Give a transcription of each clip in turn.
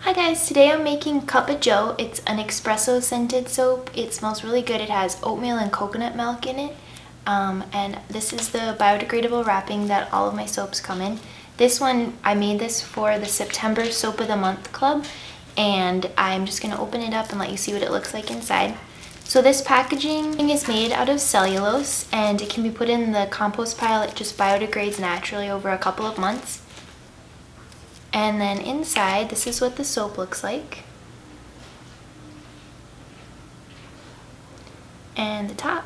Hi guys, today I'm making Cuppa Joe. It's an espresso scented soap. It smells really good. It has oatmeal and coconut milk in it. And this is the biodegradable wrapping that all of my soaps come in. This one, I made this for the September Soap of the Month Club, and I'm just gonna open it up and let you see what it looks like inside. So this packaging is made out of cellulose, and it can be put in the compost pile. It just biodegrades naturally over a couple of months. And then inside, this is what the soap looks like. And the top.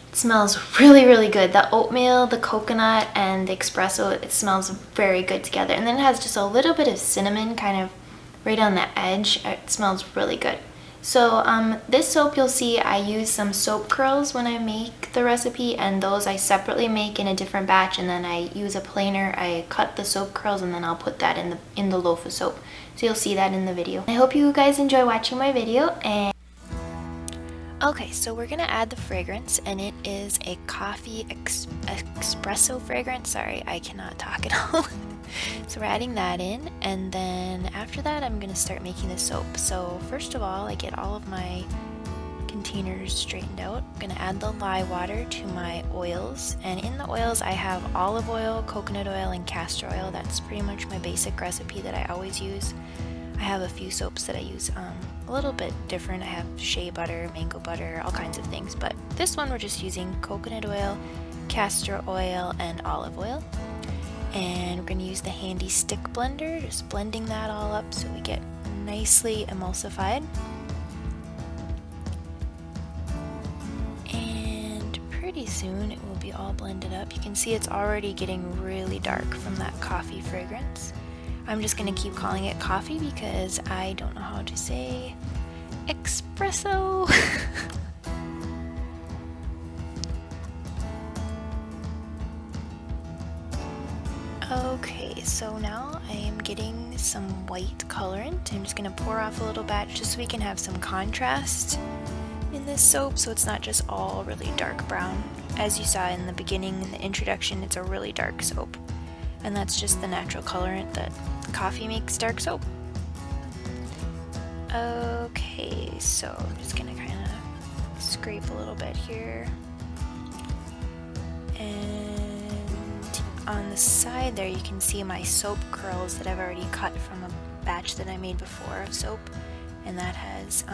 It smells really, really good. The oatmeal, the coconut, and the espresso, it smells very good together. And then it has just a little bit of cinnamon kind of right on the edge. It smells really good. So this soap, you'll see I use some soap curls when I make the recipe, and those I separately make in a different batch, and then I use a planer. I cut the soap curls and then I'll put that in the loaf of soap. So you'll see that in the video. I hope you guys enjoy watching my video. And okay, so we're gonna add the fragrance, and it is a coffee espresso fragrance. Sorry, I cannot talk at all. So we're adding that in, and then after that I'm gonna start making the soap. So first of all, I get all of my containers straightened out. I'm gonna add the lye water to my oils, and in the oils I have olive oil, coconut oil, and castor oil. That's pretty much my basic recipe that I always use. I have a few soaps that I use a little bit different. I have shea butter, mango butter, all kinds of things, but this one we're just using coconut oil, castor oil, and olive oil. And we're going to use the handy stick blender, just blending that all up so we get nicely emulsified. And pretty soon it will be all blended up. You can see it's already getting really dark from that coffee fragrance. I'm just going to keep calling it coffee because I don't know how to say espresso. Okay, so now I am getting some white colorant. I'm just going to pour off a little batch just so we can have some contrast in this soap, so it's not just all really dark brown. As you saw in the beginning, in the introduction, it's a really dark soap. And that's just the natural colorant that coffee makes dark soap. Okay, so I'm just going to kind of scrape a little bit here. And on the side there you can see my soap curls that I've already cut from a batch that I made before of soap, and that has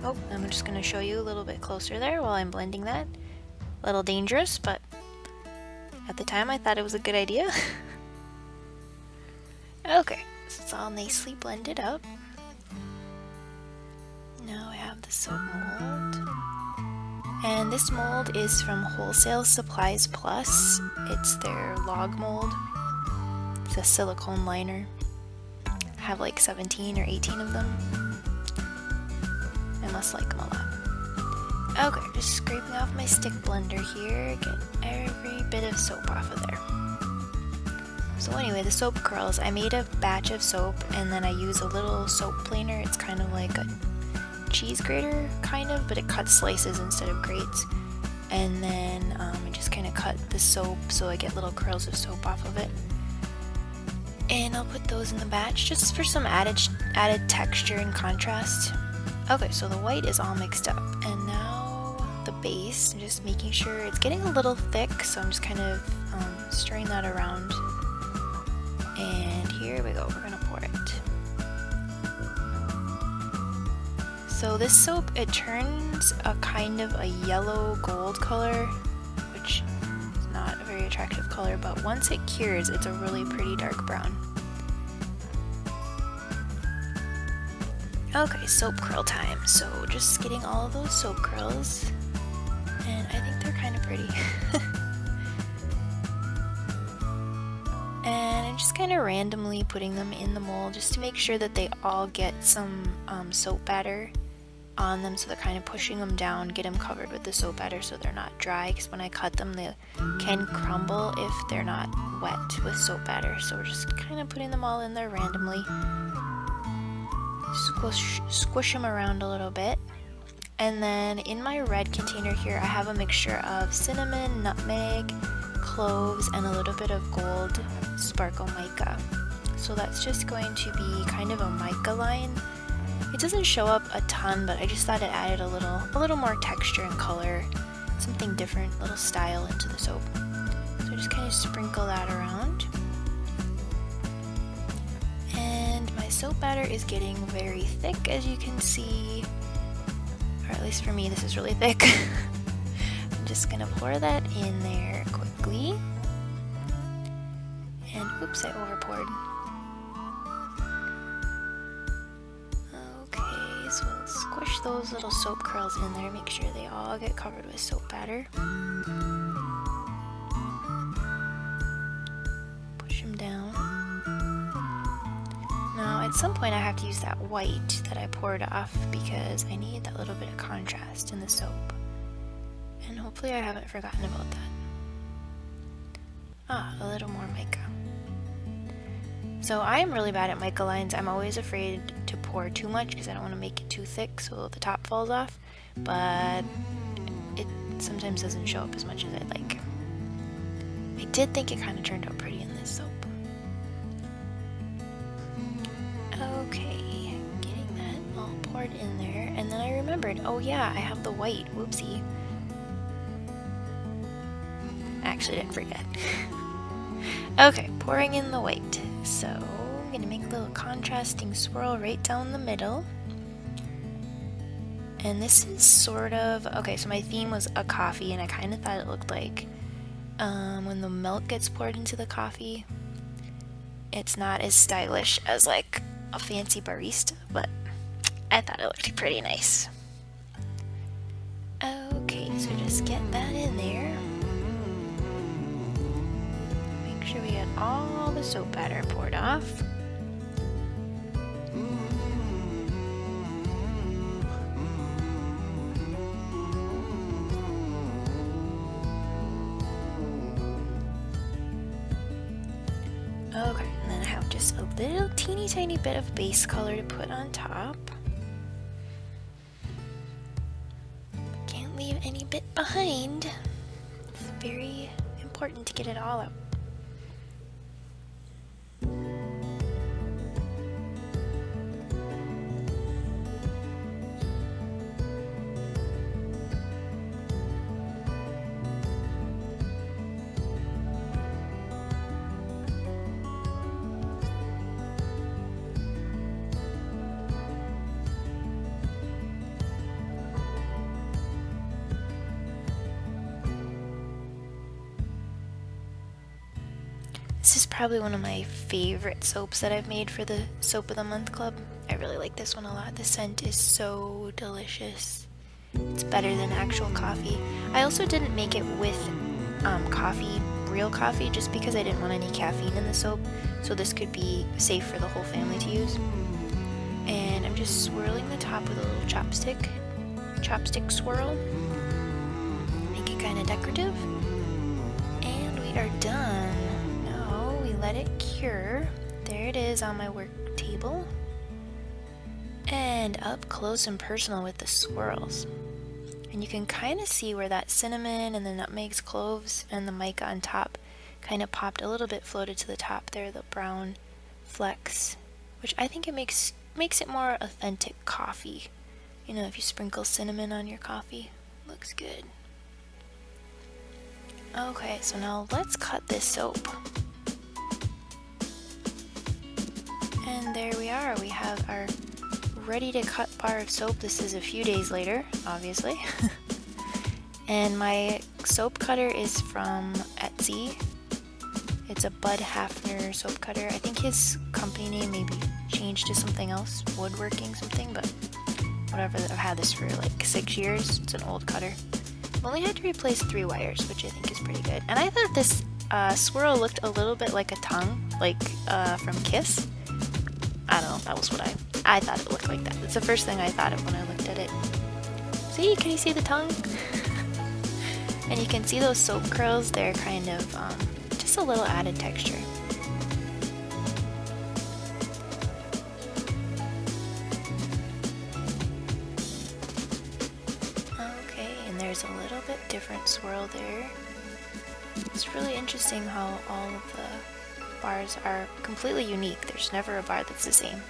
oh, I'm just going to show you a little bit closer there while I'm blending that. A little dangerous, but at the time I thought it was a good idea. Okay, so it's all nicely blended up. Now I have the soap mold. And this mold is from Wholesale Supplies Plus. It's their log mold. It's a silicone liner. I have like 17 or 18 of them. I must like them a lot. Okay, just scraping off my stick blender here. Get every bit of soap off of there. So anyway, the soap curls. I made a batch of soap and then I use a little soap planer. It's kind of like a cheese grater kind of, but it cuts slices instead of grates. And then I just kind of cut the soap so I get little curls of soap off of it, and I'll put those in the batch just for some added texture and contrast. Okay, so the white is all mixed up, and now the base, I'm just making sure it's getting a little thick, so I'm just kind of stirring that around. And here we go, we're gonna pour it. So this soap, it turns a kind of a yellow gold color, which is not a very attractive color, but once it cures, it's a really pretty dark brown. Okay, soap curl time. So just getting all of those soap curls, and I think they're kind of pretty. And I'm just kind of randomly putting them in the mold just to make sure that they all get some soap batter on them, so they're kind of pushing them down, get them covered with the soap batter so they're not dry, because when I cut them they can crumble if they're not wet with soap batter. So we're just kind of putting them all in there randomly, squish them around a little bit. And then in my red container here I have a mixture of cinnamon, nutmeg, cloves, and a little bit of gold sparkle mica. So that's just going to be kind of a mica line. It doesn't show up a ton, but I just thought it added a little more texture and color, something different, a little style into the soap. So just kind of sprinkle that around. And my soap batter is getting very thick, as you can see, or at least for me this is really thick. I'm just gonna pour that in there quickly. And oops, I over poured. Okay, so we'll squish those little soap curls in there, make sure they all get covered with soap batter. Push them down. Now at some point I have to use that white that I poured off because I need that little bit of contrast in the soap. And hopefully I haven't forgotten about that. Ah, a little more mica. So I'm really bad at mica lines. I'm always afraid to pour too much because I don't want to make it too thick so the top falls off, but it sometimes doesn't show up as much as I'd like. I did think it kind of turned out pretty in this soap. Okay, getting that all poured in there, and then I remembered, oh yeah, I have the white, whoopsie. Actually didn't forget. Okay, pouring in the white. So I'm gonna make a little contrasting swirl right down the middle. And this is sort of, okay, so my theme was a coffee, and I kind of thought it looked like when the milk gets poured into the coffee. It's not as stylish as like a fancy barista, but I thought it looked pretty nice. Okay, so just get that in there. Make sure we get all the soap batter poured off. Okay, and then I have just a little teeny tiny bit of base color to put on top. Can't leave any bit behind. It's very important to get it all out. This is probably one of my favorite soaps that I've made for the Soap of the Month Club. I really like this one a lot. The scent is so delicious. It's better than actual coffee. I also didn't make it with coffee, real coffee, just because I didn't want any caffeine in the soap. So this could be safe for the whole family to use. And I'm just swirling the top with a little chopstick swirl. Make it kind of decorative. And we are done. Let it cure. There it is on my work table. And up close and personal with the swirls. And you can kind of see where that cinnamon and the nutmegs, cloves, and the mica on top kind of popped a little bit, floated to the top there, the brown flecks, which I think it makes it more authentic coffee. You know, if you sprinkle cinnamon on your coffee, looks good. Okay, so now let's cut this soap. And there we are. We have our ready to cut bar of soap. This is a few days later, obviously. And my soap cutter is from Etsy. It's a Bud Hafner soap cutter. I think his company name maybe changed to something else, woodworking something, but whatever. I've had this for like 6 years. It's an old cutter. I've only had to replace 3 wires, which I think is pretty good. And I thought this swirl looked a little bit like a tongue, like from Kiss. I don't know, that was what I thought it looked like that. That's the first thing I thought of when I looked at it. See, can you see the tongue? And you can see those soap curls, they're kind of just a little added texture. Okay, and there's a little bit different swirl there. It's really interesting how all of the bars are completely unique. There's never a bar that's the same.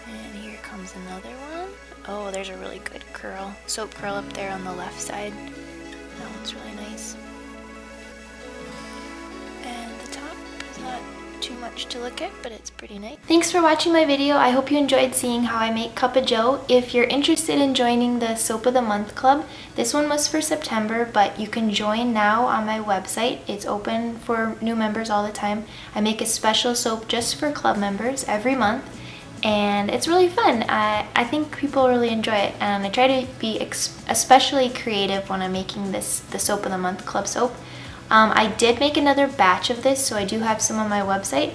And here comes another one. Oh, there's a really good curl. Soap curl up there on the left side. That one's really nice. And the top is not too much to look at, but it's pretty nice. Thanks for watching my video. I hope you enjoyed seeing how I make Cuppa Joe. If you're interested in joining the Soap of the Month Club, this one was for September, but you can join now on my website. It's open for new members all the time. I make a special soap just for club members every month, and it's really fun. I think people really enjoy it, and I try to be especially creative when I'm making the Soap of the Month Club soap. I did make another batch of this, so I do have some on my website.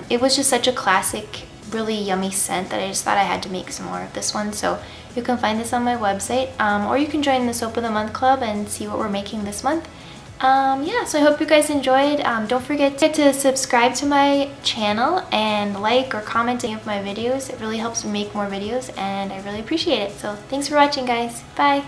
It was just such a classic, really yummy scent that I just thought I had to make some more of this one. So you can find this on my website, or you can join the Soap of the Month Club and see what we're making this month. Yeah, so I hope you guys enjoyed. Don't forget to subscribe to my channel and like or comment any of my videos. It really helps me make more videos, and I really appreciate it. So thanks for watching, guys. Bye!